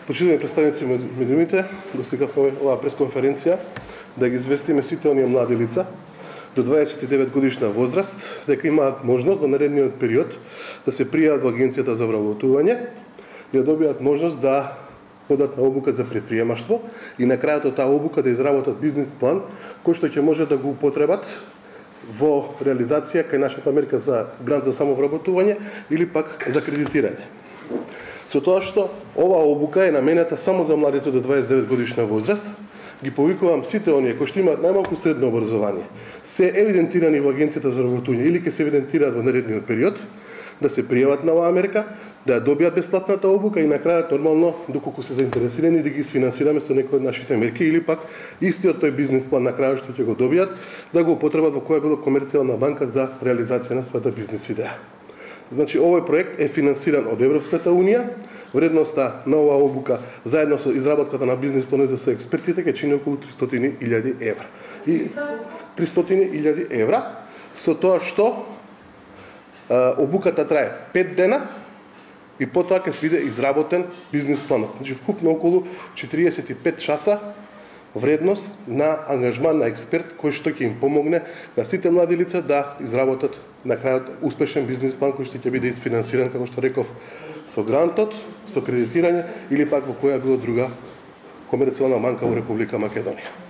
Почитувани представници медиумите, го стикавме оваа пресконференција да ги известиме сите оние млади лица до 29 годишна возраст дека имаат можност во наредниот период да се пријават во Агенцијата за вработување, да добијат можност да одат на обука за предприемаштво и на крајот од таа обука да изработат бизнис план кој што ќе може да го употребат во реализација кај нашата мерка за грант за самовработување или пак за кредитирање. Со тоа што оваа обука е наменета само за младите до 29 годишна возраст, ги повикувам сите оние кои што имаат најмалку средно образование, се евидентирани во Агенцијата за вработување или ќе се евидентираат во наредниот период, да се пријават на оваа мерка, да ја добијат бесплатната обука и на крајот нормално, доколку се заинтересирани, да ги isfinansираме со некои од нашите мерки или пак истиот тој бизнис план на крајот што ќе го добијат, да го употребат во која било комерцијална банка за реализација на својата бизнис идеја. Значи, овој проект е финансиран од Европската унија. Вредноста на оваа обука заедно со изработката на бизнис планот со експертите ќе чини околу 300.000 евра. И 300.000 евра со тоа што обуката трае 5 дена и потоа ќе биде изработен бизнис планот. Значи, вкупно околу 45 часа вредност на ангажман на експерт кој што ќе им помогне на сите млади лица да изработат на крајот успешен бизнис план кој што ќе биде isfinansиран, како што реков, со грантот, со кредитирање или пак во која било друга комерцијална банка во Република Македонија.